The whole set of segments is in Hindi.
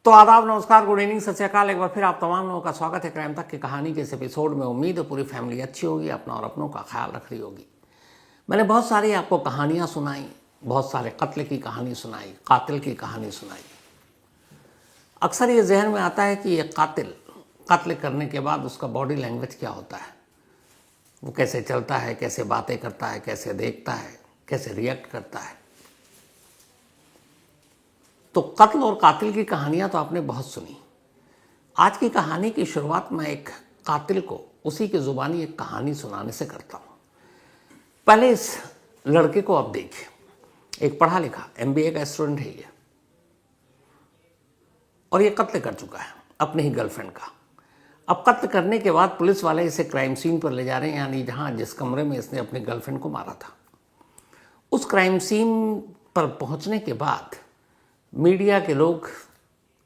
तो आदाब, नमस्कार, गुड इवनिंग, सत श्री अकाल। एक बार फिर आप तमाम लोगों का स्वागत है क्राइम तक की कहानी के इस एपिसोड में। उम्मीद है पूरी फैमिली अच्छी होगी, अपना और अपनों का ख्याल रख रही होगी। मैंने बहुत सारी आपको कहानियां सुनाई, बहुत सारे कत्ल की कहानी सुनाई, कातिल की कहानी सुनाई। अक्सर ये जहन में आता है कि ये कातिल कत्ल करने के बाद उसका बॉडी लैंग्वेज क्या होता है, वो कैसे चलता है, कैसे बातें करता है, कैसे देखता है, कैसे रिएक्ट करता है। तो कत्ल और कातिल की कहानियां तो आपने बहुत सुनी। आज की कहानी की शुरुआत मैं एक कातिल को उसी की जुबानी एक कहानी सुनाने से करता हूं। पहले इस लड़के को आप देखिए। एक पढ़ा लिखा एमबीए का स्टूडेंट है ये, और ये कत्ल कर चुका है अपनी ही गर्लफ्रेंड का। अब कत्ल करने के बाद पुलिस वाले इसे क्राइम सीन पर ले जा रहे हैं, यानी जहां जिस कमरे में इसने अपनी गर्लफ्रेंड को मारा था। उस क्राइम सीन पर पहुंचने के बाद मीडिया के लोग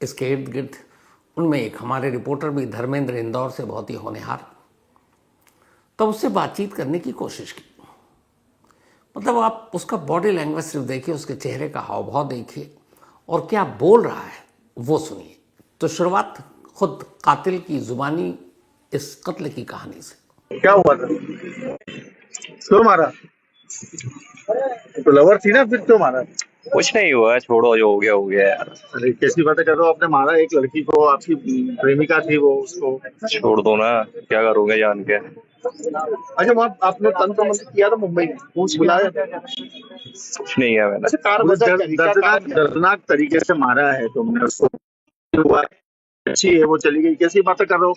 इसके इर्द गिर्द, उनमें एक हमारे रिपोर्टर भी धर्मेंद्र, इंदौर से, बहुत ही होनहार, तो उससे बातचीत करने की कोशिश की। मतलब आप उसका बॉडी लैंग्वेज सिर्फ देखिए, उसके चेहरे का हाव भाव देखिए और क्या बोल रहा है वो सुनिए। तो शुरुआत खुद कातिल की जुबानी इस कत्ल की कहानी से। क्या हुआ था? क्यों मारा? तो लवर थी ना, फिर क्यों मारा? कुछ नहीं हुआ, छोड़ो, जो हो गया हो गया यार। अरे कैसी बातें कर रहे हो? आपने मारा एक लड़की को, आपकी प्रेमिका थी वो, उसको। छोड़ दो ना, क्या करोगे जान के। अच्छा, वहाँ आपने तंत्र मंत्र किया था मुंबई में, पूछ बुलाया? कुछ नहीं किया मैंने। अच्छा, दर्दनाक तरीके से मारा है तुमने उसको। हुआ अच्छी है, वो चली गई, कैसी बातें कर रहे हो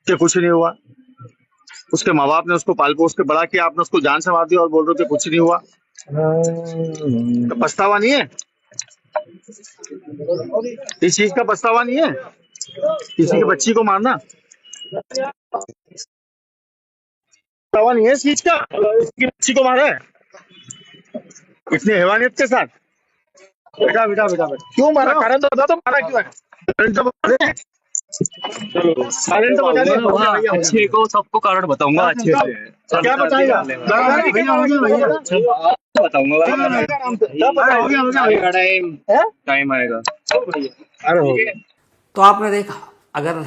कि कुछ नहीं हुआ? उसके माँ बाप ने उसको पाल पोस के बड़ा किया, आपने उसको जान से मार दिया और बोल रहे हो कि कुछ नहीं हुआ। तो पछतावा नहीं है? इस चीज का पछतावा नहीं है? किसी की बच्ची को मारना पछतावा नहीं है इस चीज का? इसकी बच्ची को मारा है इतनी हैवानियत के साथ। बेटा बेटा बेटा बेटा, क्यों मारा? कारण तो बता दो, मारा क्यों है? कारण तो बता दे, कारण तो बता दे। अच्छे को सबको कारण बताऊंगा अच्छे से। क्या बताएगा? बताऊंगा, टाइम आएगा। अरे हो गया। तो आपने देखा, अगर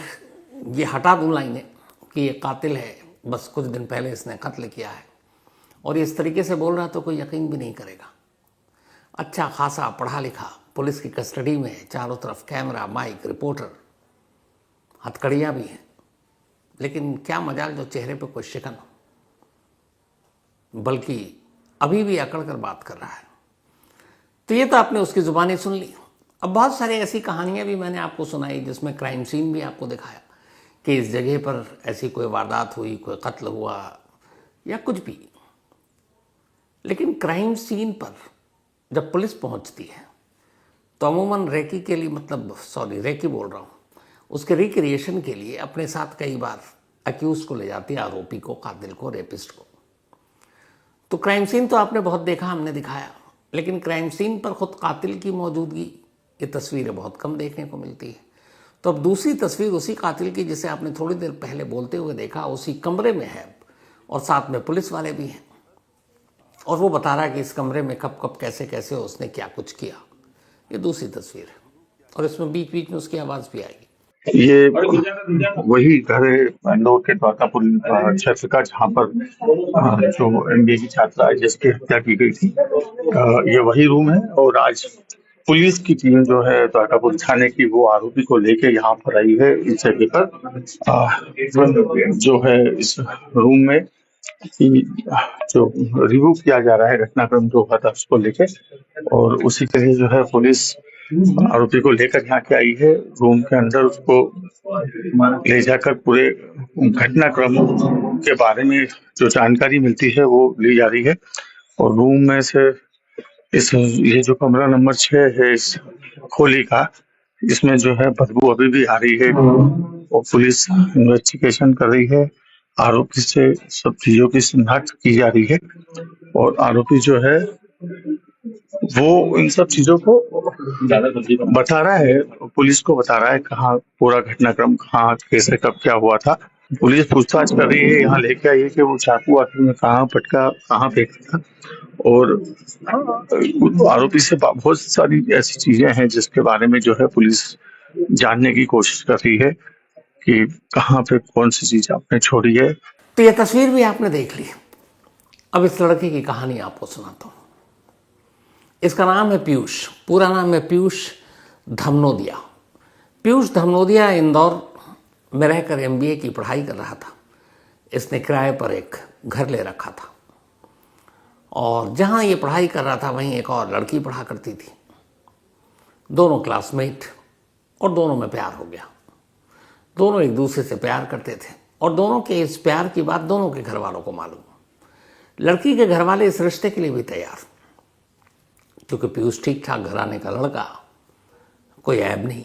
ये हटा दूं लाइनें कि ये कातिल है, बस कुछ दिन पहले इसने कत्ल किया है, और इस तरीके से बोल रहा तो कोई यकीन भी नहीं करेगा। अच्छा खासा पढ़ा लिखा, पुलिस की कस्टडी में है, चारों तरफ कैमरा, माइक, रिपोर्टर, हथकड़ियाँ भी हैं, लेकिन क्या मजाल जो चेहरे पे कोई शिकन हो, बल्कि अभी भी अकड़ कर बात कर रहा है। तो ये तो आपने उसकी जुबानी सुन ली। अब बहुत सारी ऐसी कहानियां भी मैंने आपको सुनाई जिसमें क्राइम सीन भी आपको दिखाया कि इस जगह पर ऐसी कोई वारदात हुई, कोई कत्ल हुआ या कुछ भी। लेकिन क्राइम सीन पर जब पुलिस पहुंचती है तो अमूमन रेकी के लिए, रेकी बोल रहा हूँ, उसके रिक्रिएशन के लिए अपने साथ कई बार अक्यूज को ले जाती है, आरोपी को, कातिल को, रेपिस्ट को। तो क्राइम सीन तो आपने बहुत देखा, हमने दिखाया, लेकिन क्राइम सीन पर खुद कातिल की मौजूदगी, ये तस्वीरें बहुत कम देखने को मिलती है। तो अब दूसरी तस्वीर उसी कातिल की जिसे आपने थोड़ी देर पहले बोलते हुए देखा, उसी कमरे में है, और साथ में पुलिस वाले भी हैं, और वो बता रहा है कि इस कमरे में कब कब कैसे कैसे उसने क्या कुछ किया। ये दूसरी तस्वीर है, और इसमें बीच बीच में उसकी आवाज़ भी आएगी। ये वही घर है इंदौर के द्वारकापुर क्षेत्र का, जहाँ पर जो एमबीए की छात्रा है जिसकी हत्या की गई थी, ये वही रूम है। और आज पुलिस की टीम जो है द्वारकापुर थाने की, वो आरोपी को लेके यहाँ पर आई है इस जगह पर। जो है इस रूम में जो रिव्यू किया जा रहा है घटनाक्रम जो हुआ था उसको लेके, और उसी तरह जो है पुलिस आरोपी को लेकर यहाँ के आई है। रूम के अंदर उसको ले जाकर पूरे घटनाक्रम के बारे में जो जानकारी मिलती है वो ली जा रही है। और रूम में से ये जो कमरा नंबर 6 है इस खोली का, इसमें जो है बदबू अभी भी आ रही है, और पुलिस इन्वेस्टिगेशन कर रही है। आरोपी से सब चीजों की शिनाख्त की जा रही है, और आरोपी जो है वो इन सब चीजों को बता रहा है, पुलिस को बता रहा है कहाँ पूरा घटनाक्रम, कहाँ कैसे कब क्या हुआ था। पुलिस पूछताछ कर रही है, यहाँ लेके आई है कि वो चाकू आखिर में कहाँ पटका, कहाँ फेंका था। और आरोपी से बहुत सारी ऐसी चीजें हैं जिसके बारे में जो है पुलिस जानने की कोशिश कर रही है कि कहाँ पे कौन सी चीज आपने छोड़ी है। तो ये तस्वीर भी आपने देख ली। अब इस लड़के की कहानी आपको सुनाता हूं। इसका नाम है पीयूष, पूरा नाम है पीयूष धमनोदिया। पीयूष धमनोदिया इंदौर में रहकर एमबीए की पढ़ाई कर रहा था। इसने किराए पर एक घर ले रखा था और जहां ये पढ़ाई कर रहा था वहीं एक और लड़की पढ़ा करती थी। दोनों क्लासमेट और दोनों में प्यार हो गया। दोनों एक दूसरे से प्यार करते थे और दोनों के इस प्यार की बात दोनों के घर वालों को मालूम। लड़की के घर वाले इस रिश्ते के लिए भी तैयार, क्योंकि पीयूष ठीक ठाक घराने का लड़का, कोई ऐब नहीं,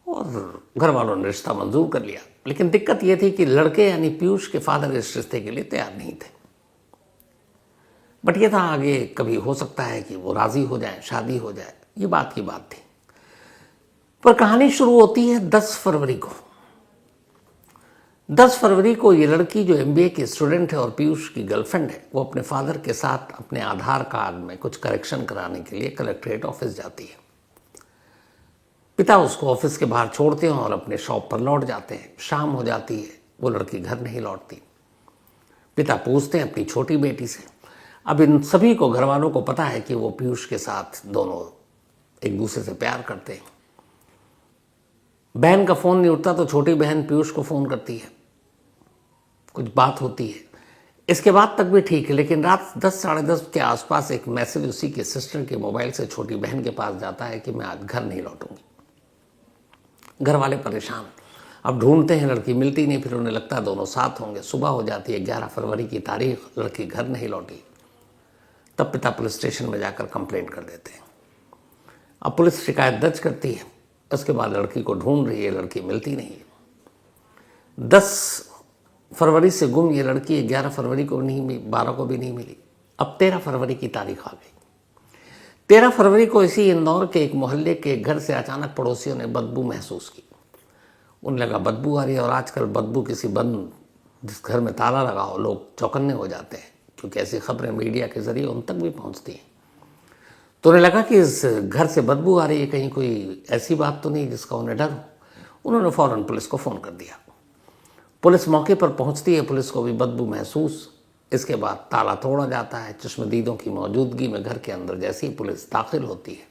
और घर वालों ने रिश्ता मंजूर कर लिया। लेकिन दिक्कत यह थी कि लड़के यानी पीयूष के फादर इस रिश्ते के लिए तैयार नहीं थे। बट ये था आगे कभी हो सकता है कि वो राजी हो जाए, शादी हो जाए, ये बात की बात थी। पर कहानी शुरू होती है 10 फरवरी को। 10 फरवरी को ये लड़की जो एमबीए की स्टूडेंट है और पीयूष की गर्लफ्रेंड है, वो अपने फादर के साथ अपने आधार कार्ड में कुछ करेक्शन कराने के लिए कलेक्ट्रेट ऑफिस जाती है। पिता उसको ऑफिस के बाहर छोड़ते हैं और अपने शॉप पर लौट जाते हैं। शाम हो जाती है, वो लड़की घर नहीं लौटती। पिता पूछते हैं अपनी छोटी बेटी से। अब इन सभी को, घर वालों को पता है कि वो पीयूष के साथ दोनों एक दूसरे से प्यार करते हैं। बहन का फोन नहीं उठता तो छोटी बहन पीयूष को फोन करती है, कुछ बात होती है। इसके बाद तक भी ठीक है, लेकिन रात 10 साढ़े 10 के आसपास एक मैसेज उसी के सिस्टर के मोबाइल से छोटी बहन के पास जाता है कि मैं आज घर नहीं लौटूंगी। घर वाले परेशान, अब ढूंढते हैं, लड़की मिलती नहीं। फिर उन्हें लगता है दोनों साथ होंगे। सुबह हो जाती है 11 फरवरी की तारीख, लड़की घर नहीं लौटी। तब पिता पुलिस स्टेशन में जाकर कंप्लेंट कर देते हैं। अब पुलिस शिकायत दर्ज करती है। उसके बाद लड़की को ढूंढ रही है, लड़की मिलती नहीं है। 10 फरवरी से गुम ये लड़की 11 फरवरी को नहीं मिली, 12 को भी नहीं मिली। अब 13 फरवरी की तारीख आ गई। 13 फरवरी को इसी इंदौर के एक मोहल्ले के घर से अचानक पड़ोसियों ने बदबू महसूस की। उन्हें लगा बदबू आ रही है, और आजकल बदबू किसी बंद जिस घर में ताला लगा हो, लोग चौकन्ने हो जाते हैं, क्योंकि ऐसी खबरें मीडिया के जरिए उन तक भी पहुंचती हैं। तो उन्हें लगा कि इस घर से बदबू आ रही है, कहीं कोई ऐसी बात तो नहीं जिसका उन्हें डर हो। उन्होंने फौरन पुलिस को फ़ोन कर दिया। पुलिस मौके पर पहुंचती है, पुलिस को भी बदबू महसूस। इसके बाद ताला तोड़ा जाता है। चश्मदीदों की मौजूदगी में घर के अंदर जैसी ही पुलिस दाखिल होती है,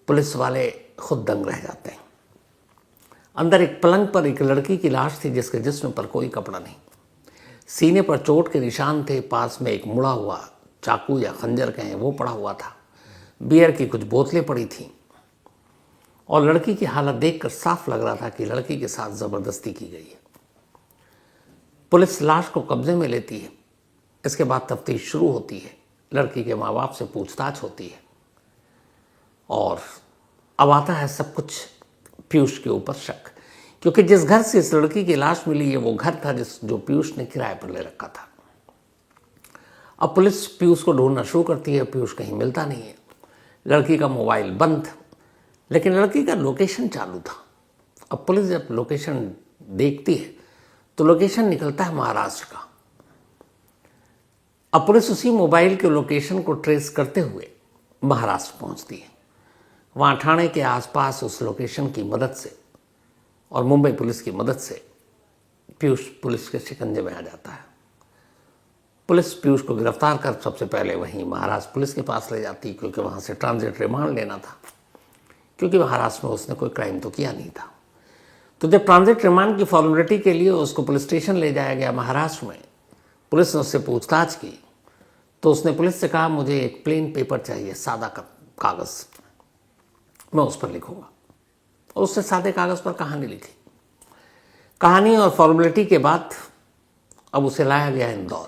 पुलिस वाले खुद दंग रह जाते हैं। अंदर एक पलंग पर एक लड़की की लाश थी, जिसके जिस्म पर कोई कपड़ा नहीं। सीने पर चोट के निशान थे। पास में एक मुड़ा हुआ चाकू या खंजर कहें वो पड़ा हुआ था। बियर की कुछ बोतलें पड़ी थीं और लड़की की हालत देखकर साफ लग रहा था कि लड़की के साथ जबरदस्ती की गई है। पुलिस लाश को कब्जे में लेती है। इसके बाद तफ्तीश शुरू होती है। लड़की के माँ बाप से पूछताछ होती है और अब आता है सब कुछ पीयूष के ऊपर शक, क्योंकि जिस घर से इस लड़की की लाश मिली है वो घर था जो पीयूष ने किराए पर ले रखा था। अब पुलिस पीयूष को ढूंढना शुरू करती है। पीयूष कहीं मिलता नहीं है। लड़की का मोबाइल बंद, लेकिन लड़की का लोकेशन चालू था। अब पुलिस जब लोकेशन देखती है तो लोकेशन निकलता है महाराष्ट्र का। अब पुलिस उसी मोबाइल के लोकेशन को ट्रेस करते हुए महाराष्ट्र पहुंचती है। वहां ठाणे के आसपास उस लोकेशन की मदद से और मुंबई पुलिस की मदद से पीयूष पुलिस के शिकंजे में आ जाता है। पुलिस पीयूष को गिरफ्तार कर सबसे पहले वहीं महाराष्ट्र पुलिस के पास ले जाती, क्योंकि वहां से ट्रांजिट रिमांड लेना था, क्योंकि महाराष्ट्र में उसने कोई क्राइम तो किया नहीं था। तो जब ट्रांजिट रिमांड की फॉर्मेलिटी के लिए उसको पुलिस स्टेशन ले जाया गया महाराष्ट्र में, पुलिस ने उससे पूछताछ की तो उसने पुलिस से कहा, मुझे एक प्लेन पेपर चाहिए, सादा कागज़, मैं उस पर लिखूंगा। और उसने सादे कागज़ पर कहानी लिखी। कहानी और फॉर्मेलिटी के बाद अब उसे लाया गया इंदौर।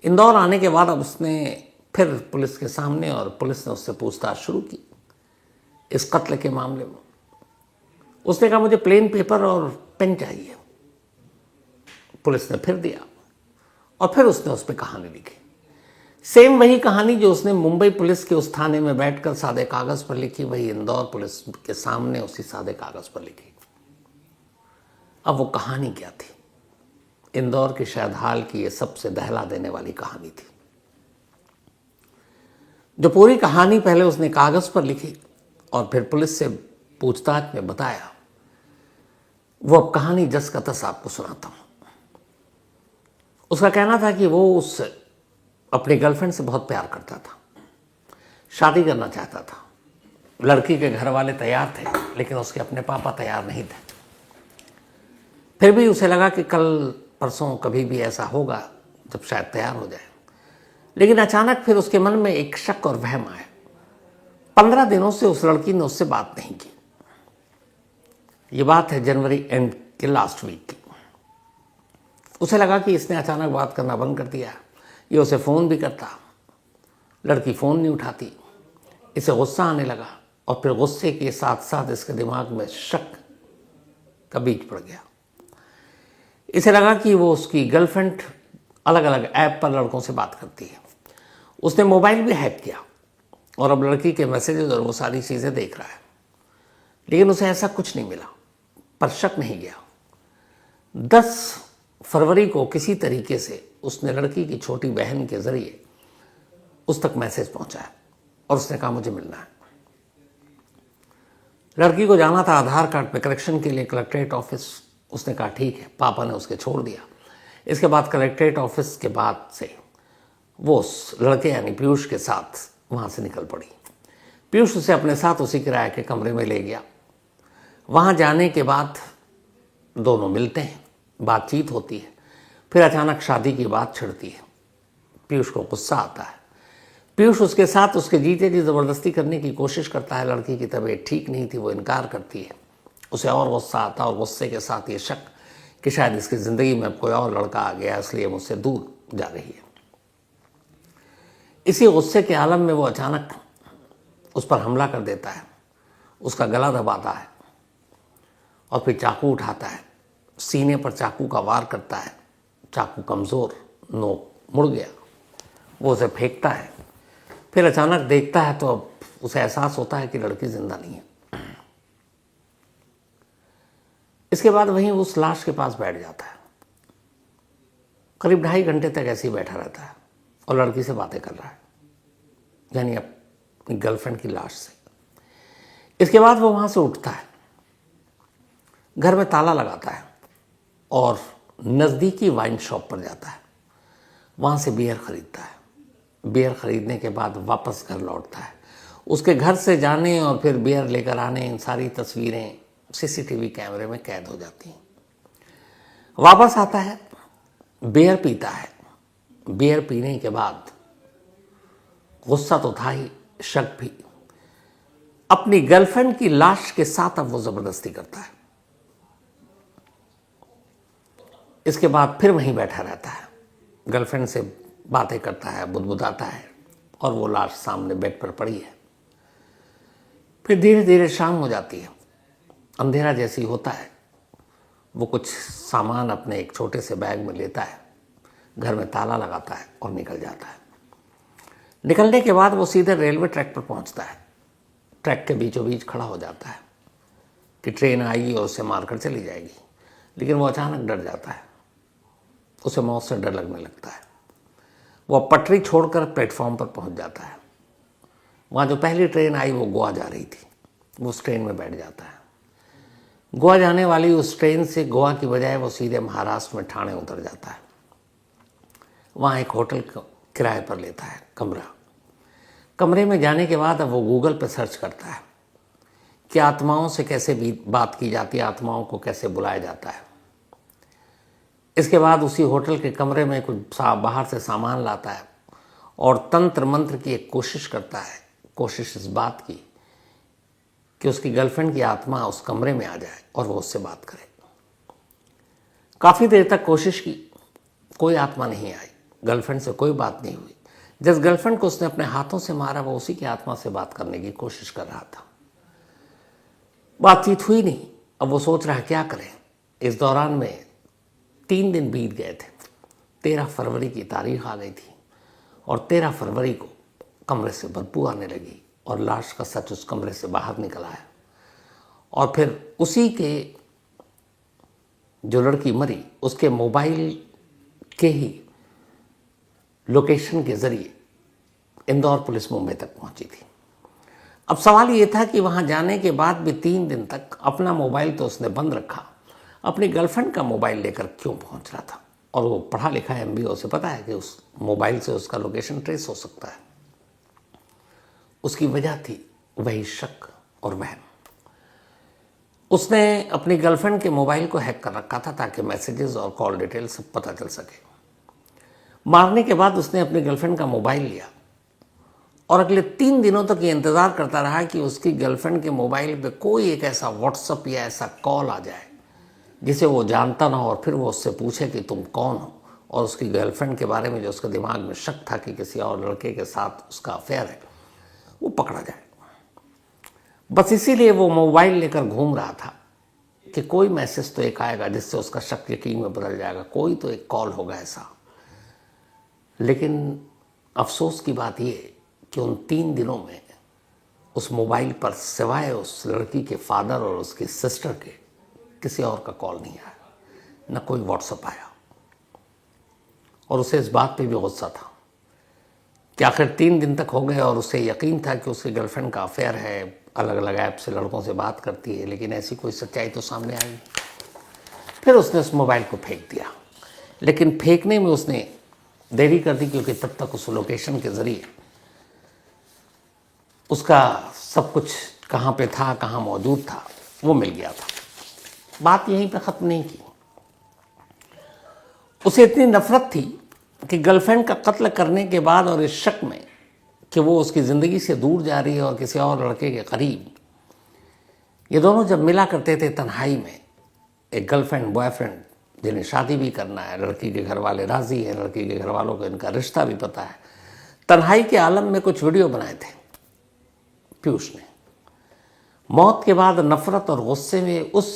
इंदौर आने के बाद अब उसने फिर पुलिस के सामने, और पुलिस ने उससे पूछताछ शुरू की इस कत्ल के मामले में। उसने कहा, मुझे प्लेन पेपर और पेन चाहिए। पुलिस ने फिर दिया और फिर उसने उस पर कहानी लिखी। सेम वही कहानी जो उसने मुंबई पुलिस के उस थाने में बैठकर सादे कागज़ पर लिखी, वही इंदौर पुलिस के सामने उसी सादे कागज़ पर लिखी। अब वो कहानी क्या थी? इंदौर के शायद हाल की ये सबसे दहला देने वाली कहानी थी। जो पूरी कहानी पहले उसने कागज़ पर लिखी और फिर पुलिस से पूछताछ में बताया, वो अब कहानी जस का तस आपको सुनाता हूं। उसका कहना था कि वो उस अपनी गर्लफ्रेंड से बहुत प्यार करता था, शादी करना चाहता था। लड़की के घर वाले तैयार थे, लेकिन उसके अपने पापा तैयार नहीं थे। फिर भी उसे लगा कि कल परसों कभी भी ऐसा होगा जब शायद तैयार हो जाए। लेकिन अचानक फिर उसके मन में एक शक और वहम आया। 15 दिनों से उस लड़की ने उससे बात नहीं की। ये बात है जनवरी एंड के लास्ट वीक की। उसे लगा कि इसने अचानक बात करना बंद कर दिया। ये उसे फ़ोन भी करता, लड़की फ़ोन नहीं उठाती। इसे गुस्सा आने लगा और फिर गुस्से के साथ साथ इसके दिमाग में शक का बीज पड़ गया। इसे लगा कि वो उसकी गर्लफ्रेंड अलग अलग ऐप पर लड़कों से बात करती है। उसने मोबाइल भी हैक किया और अब लड़की के मैसेजेस और वो सारी चीज़ें देख रहा है, लेकिन उसे ऐसा कुछ नहीं मिला, पर शक नहीं गया। 10 फरवरी को किसी तरीके से उसने लड़की की छोटी बहन के जरिए उस तक मैसेज पहुंचाया और उसने कहा मुझे मिलना है। लड़की को जाना था आधार कार्ड पे करेक्शन के लिए कलेक्ट्रेट ऑफिस। उसने कहा ठीक है, पापा ने उसके छोड़ दिया। इसके बाद कलेक्ट्रेट ऑफिस के बाद से वो उस लड़के यानी पीयूष के साथ वहाँ से निकल पड़ी। पीयूष उसे अपने साथ उसी किराए के कमरे में ले गया। वहाँ जाने के बाद दोनों मिलते हैं, बातचीत होती है। फिर अचानक शादी की बात छिड़ती है। पीयूष को गुस्सा आता है। पीयूष उसके साथ उसके जीते जी ज़बरदस्ती करने की कोशिश करता है। लड़की की तबीयत ठीक नहीं थी, वो इनकार करती है। उसे और गुस्सा आता और गुस्से के साथ ये शक कि शायद इसकी ज़िंदगी में अब कोई और लड़का आ गया, इसलिए मुझसे दूर जा रही है। इसी गुस्से के आलम में वो अचानक उस पर हमला कर देता है, उसका गला दबाता है और फिर चाकू उठाता है, सीने पर चाकू का वार करता है। चाकू कमज़ोर, नोक मुड़ गया। वो उसे फेंकता है। फिर अचानक देखता है तो अब उसे एहसास होता है कि लड़की जिंदा नहीं है। इसके बाद वहीं उस लाश के पास बैठ जाता है। करीब 2.5 घंटे तक ऐसे ही बैठा रहता है और लड़की से बातें कर रहा है, यानी अपनी गर्लफ्रेंड की लाश से। इसके बाद वो वहाँ से उठता है, घर में ताला लगाता है और नज़दीकी वाइन शॉप पर जाता है। वहाँ से बियर खरीदता है। बियर खरीदने के बाद वापस घर लौटता है। उसके घर से जाने और फिर बियर लेकर आने, इन सारी तस्वीरें सीसीटीवी कैमरे में कैद हो जाती हैं। वापस आता है, बियर पीता है। बियर पीने के बाद गुस्सा तो था ही, शक भी। अपनी गर्लफ्रेंड की लाश के साथ अब वो ज़बरदस्ती करता है। इसके बाद फिर वहीं बैठा रहता है, गर्लफ्रेंड से बातें करता है, बुदबुदाता है और वो लाश सामने बेड पर पड़ी है। फिर धीरे धीरे शाम हो जाती है, अंधेरा जैसी होता है। वो कुछ सामान अपने एक छोटे से बैग में लेता है, घर में ताला लगाता है और निकल जाता है। निकलने के बाद वो सीधे रेलवे ट्रैक पर पहुंचता है। ट्रैक के बीचों बीच खड़ा हो जाता है कि ट्रेन आएगी और उसे मारकर चली जाएगी, लेकिन वो अचानक डर जाता है। उसे मौत से डर लगने लगता है। वो पटरी छोड़कर प्लेटफॉर्म पर पहुंच जाता है। वहाँ जो पहली ट्रेन आई वो गोवा जा रही थी। वो उस ट्रेन में बैठ जाता है। गोवा जाने वाली उस ट्रेन से गोवा की बजाय वो सीधे महाराष्ट्र में ठाणे उतर जाता है। वहाँ एक होटल किराए पर लेता है कमरा। कमरे में जाने के बाद अब वो गूगल पर सर्च करता है कि आत्माओं से कैसे भी बात की जाती है, आत्माओं को कैसे बुलाया जाता है। इसके बाद उसी होटल के कमरे में कुछ बाहर से सामान लाता है और तंत्र मंत्र की एक कोशिश करता है। कोशिश इस बात की कि उसकी गर्लफ्रेंड की आत्मा उस कमरे में आ जाए और वो उससे बात करे। काफ़ी देर तक कोशिश की, कोई आत्मा नहीं आई, गर्लफ्रेंड से कोई बात नहीं हुई। जिस गर्लफ्रेंड को उसने अपने हाथों से मारा वो उसी की आत्मा से बात करने की कोशिश कर रहा था। बातचीत हुई नहीं। अब वो सोच रहा है क्या करें। इस दौरान में 3 दिन बीत गए थे। 13 फरवरी की तारीख आ गई थी और 13 फरवरी को कमरे से बदबू आने लगी और लाश का सच उस कमरे से बाहर निकल आया। और फिर उसी के जो लड़की मरी उसके मोबाइल के ही लोकेशन के जरिए इंदौर पुलिस मुंबई तक पहुंची थी। अब सवाल ये था कि वहाँ जाने के बाद भी 3 दिन तक अपना मोबाइल तो उसने बंद रखा, अपनी गर्लफ्रेंड का मोबाइल लेकर क्यों पहुँच रहा था? और वो पढ़ा लिखा MBO से पता है कि उस मोबाइल से उसका लोकेशन ट्रेस हो सकता है। उसकी वजह थी वही शक और वहम। उसने अपनी गर्लफ्रेंड के मोबाइल को हैक कर रखा था ताकि मैसेजेस और कॉल डिटेल सब पता चल सके। मारने के बाद उसने अपनी गर्लफ्रेंड का मोबाइल लिया और अगले 3 दिनों तक ये इंतज़ार करता रहा कि उसकी गर्लफ्रेंड के मोबाइल पे कोई एक ऐसा व्हाट्सअप या ऐसा कॉल आ जाए जिसे वो जानता ना हो, और फिर वो उससे पूछे कि तुम कौन हो, और उसकी गर्लफ्रेंड के बारे में जो उसके दिमाग में शक था कि किसी और लड़के के साथ उसका अफेयर है, वो पकड़ा जाए। बस इसीलिए वो मोबाइल लेकर घूम रहा था कि कोई मैसेज तो एक आएगा जिससे उसका शक यकीन में बदल जाएगा, कोई तो एक कॉल होगा ऐसा। लेकिन अफसोस की बात ये कि उन 3 दिनों में उस मोबाइल पर सिवाय उस लड़की के फादर और उसकी सिस्टर के किसी और का कॉल नहीं आया, न कोई व्हाट्सएप आया। और उसे इस बात पे भी गुस्सा था कि आखिर 3 दिन तक हो गए और उसे यकीन था कि उसकी गर्लफ्रेंड का अफेयर है, अलग अलग ऐप से लड़कों से बात करती है, लेकिन ऐसी कोई सच्चाई तो सामने आई नहीं। फिर उसने उस मोबाइल को फेंक दिया, लेकिन फेंकने में उसने देरी कर दी क्योंकि तब तक उस लोकेशन के ज़रिए उसका सब कुछ कहाँ पे था, कहाँ मौजूद था, वो मिल गया था। बात यहीं पे ख़त्म नहीं की। उसे इतनी नफरत थी कि गर्लफ्रेंड का कत्ल करने के बाद और इस शक में कि वो उसकी ज़िंदगी से दूर जा रही है और किसी और लड़के के करीब, ये दोनों जब मिला करते थे तन्हाई में, एक गर्लफ्रेंड बॉयफ्रेंड जिन्हें शादी भी करना है, लड़की के घर वाले राज़ी हैं, लड़की के घर वालों को इनका रिश्ता भी पता है, तन्हाई के आलम में कुछ वीडियो बनाए थे पीयूष ने। मौत के बाद नफरत और गुस्से में उस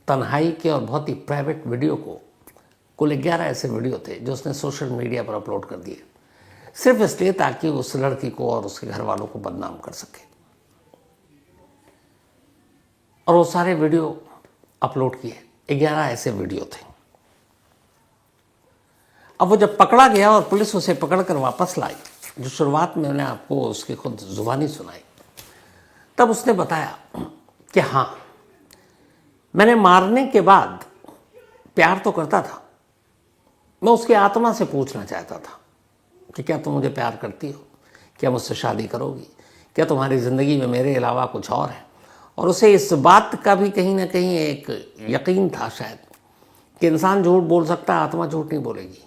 तन्हाई के और बहुत ही प्राइवेट वीडियो को, कुल 11 ऐसे वीडियो थे जो उसने सोशल मीडिया पर अपलोड कर दिए, सिर्फ इसलिए ताकि उस लड़की को और उसके घर वालों को बदनाम कर सके। और वो सारे वीडियो अपलोड किए, 11 ऐसे वीडियो थे। अब वो जब पकड़ा गया और पुलिस उसे पकड़कर वापस लाई, जो शुरुआत में मैंने आपको उसकी खुद जुबानी सुनाई, तब उसने बताया कि हाँ, मैंने मारने के बाद प्यार तो करता था, मैं उसकी आत्मा से पूछना चाहता था कि क्या तुम मुझे प्यार करती हो, क्या मुझसे शादी करोगी, क्या तुम्हारी ज़िंदगी में मेरे अलावा कुछ और है। और उसे इस बात का भी कहीं ना कहीं एक यकीन था शायद कि इंसान झूठ बोल सकता है, आत्मा झूठ नहीं बोलेगी।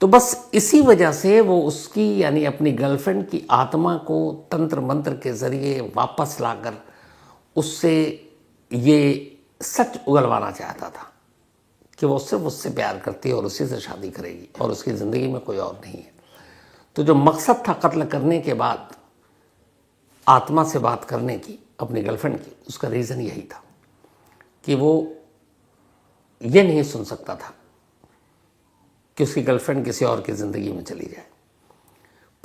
तो बस इसी वजह से वो उसकी यानी अपनी गर्लफ्रेंड की आत्मा को तंत्र मंत्र के ज़रिए वापस लाकर उससे ये सच उगलवाना चाहता था कि वो सिर्फ उससे प्यार करती है और उसी से शादी करेगी और उसकी ज़िंदगी में कोई और नहीं है। तो जो मकसद था कत्ल करने के बाद आत्मा से बात करने की अपनी गर्लफ्रेंड की, उसका रीज़न यही था कि वो ये नहीं सुन सकता था कि उसकी गर्लफ्रेंड किसी और की ज़िंदगी में चली जाए।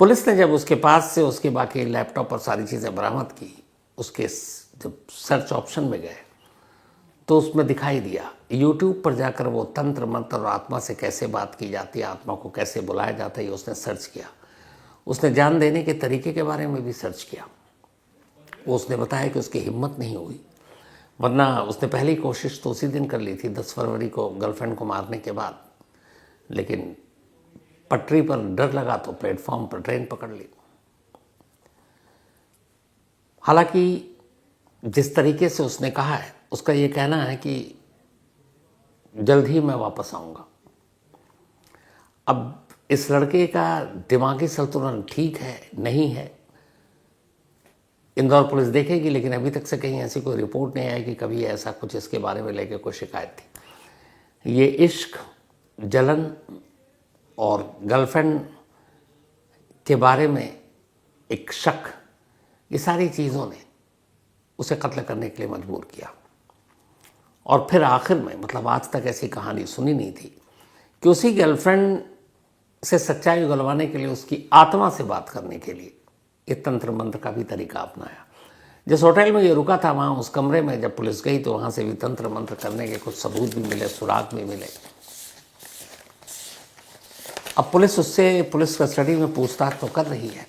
पुलिस ने जब उसके पास से उसके बाकी लैपटॉप और सारी चीज़ें बरामद की, उसके जब सर्च ऑप्शन में गए तो उसमें दिखाई दिया, यूट्यूब पर जाकर वो तंत्र मंत्र और आत्मा से कैसे बात की जाती है, आत्मा को कैसे बुलाया जाता है, ये उसने सर्च किया। उसने जान देने के तरीके के बारे में भी सर्च किया। वो उसने बताया कि उसकी हिम्मत नहीं हुई, वरना उसने पहली कोशिश तो उसी दिन कर ली थी 10 फरवरी को गर्लफ्रेंड को मारने के बाद, लेकिन पटरी पर डर लगा तो प्लेटफॉर्म पर ट्रेन पकड़ ली। हालांकि जिस तरीके से उसने कहा है, उसका ये कहना है कि जल्द ही मैं वापस आऊँगा। अब इस लड़के का दिमागी संतुलन ठीक है नहीं है, इंदौर पुलिस देखेगी, लेकिन अभी तक से कहीं ऐसी कोई रिपोर्ट नहीं आई कि कभी ऐसा कुछ इसके बारे में लेके कोई शिकायत थी। ये इश्क, जलन और गर्लफ्रेंड के बारे में एक शक, ये सारी चीज़ों ने उसे कत्ल करने के लिए मजबूर किया। और फिर आखिर में, मतलब आज तक ऐसी कहानी सुनी नहीं थी कि उसी गर्लफ्रेंड से सच्चाई उगलवाने के लिए उसकी आत्मा से बात करने के लिए ये तंत्र मंत्र का भी तरीका अपनाया। जिस होटल में ये रुका था, वहाँ उस कमरे में जब पुलिस गई तो वहाँ से भी तंत्र मंत्र करने के कुछ सबूत भी मिले, सुराग भी मिले। अब पुलिस उससे पुलिस कस्टडी में पूछताछ तो कर रही है,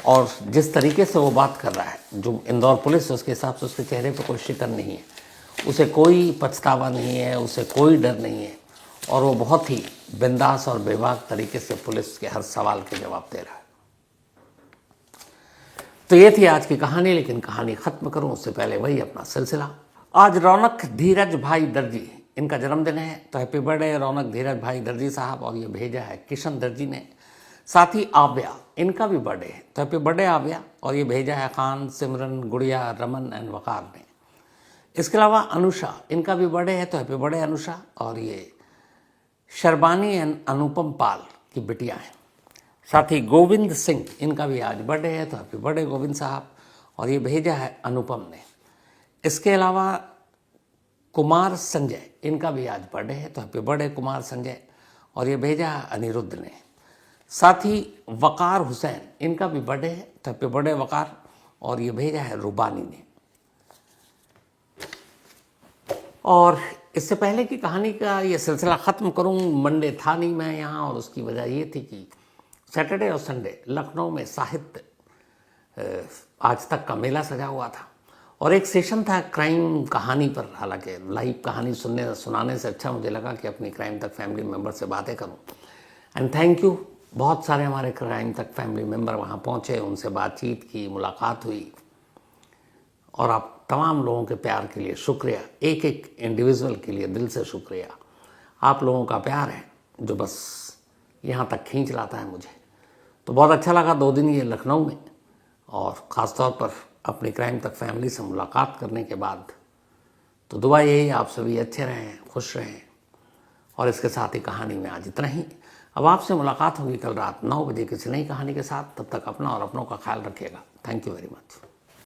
और जिस तरीके से वो बात कर रहा है, जो इंदौर पुलिस है, उसके हिसाब से उसके चेहरे पर कोई शिकन नहीं है, उसे कोई पछतावा नहीं है, उसे कोई डर नहीं है, और वो बहुत ही बिंदास और बेबाक तरीके से पुलिस के हर सवाल के जवाब दे रहा है। तो ये थी आज की कहानी, लेकिन कहानी खत्म करूं उससे पहले वही अपना सिलसिला। आज रौनक धीरज भाई दर्जी, इनका जन्मदिन है, तो हैप्पी बर्थडे रौनक धीरज भाई दर्जी साहब। और ये भेजा है किशन दर्जी ने। साथ ही आव्या, इनका भी बर्थडे है, तो हैप्पी बर्थडे आव्या। और ये भेजा है खान, सिमरन, गुड़िया, रमन एंड वकार ने। इसके अलावा अनुषा, इनका भी बर्थडे है, तो हैप्पी बर्थडे अनुषा। और ये शर्बानी एंड अनुपम पाल की बिटिया हैं। साथ ही गोविंद सिंह, इनका भी आज बर्थडे है, तो हैप्पी बर्थडे गोविंद साहब। और ये भेजा है अनुपम ने। इसके अलावा कुमार संजय, इनका भी आज बर्थडे है, तो हैप्पी बर्थडे कुमार संजय। और ये भेजा है अनिरुद्ध ने। साथ ही वकार हुसैन, इनका भी बर्थडे है, तो हैप्पी बर्थडे वकार। और ये भेजा है रुबानी ने। और इससे पहले की कहानी का ये सिलसिला ख़त्म करूं, मंडे था नहीं मैं यहाँ, और उसकी वजह ये थी कि सैटरडे और संडे लखनऊ में साहित्य आज तक का मेला सजा हुआ था, और एक सेशन था क्राइम कहानी पर। हालांकि लाइव कहानी सुनाने से अच्छा मुझे लगा कि अपनी क्राइम तक फैमिली मेम्बर से बातें करूं। एंड थैंक यू, बहुत सारे हमारे क्राइम तक फैमिली मेम्बर वहाँ पहुँचे, उनसे बातचीत की, मुलाकात हुई। और आप तमाम लोगों के प्यार के लिए शुक्रिया, एक एक इंडिविजुअल के लिए दिल से शुक्रिया। आप लोगों का प्यार है जो बस यहाँ तक खींच लाता है मुझे। तो बहुत अच्छा लगा 2 दिन ये लखनऊ में, और ख़ास तौर पर अपनी क्राइम तक फैमिली से मुलाकात करने के बाद। तो दुआ यही, आप सभी अच्छे रहें, खुश रहें। और इसके साथ ही कहानी में आज इतना ही। अब आपसे मुलाकात होगी कल रात 9 बजे किसी नई कहानी के साथ। तब तक अपना और अपनों का ख्याल रखिएगा। Thank you very much.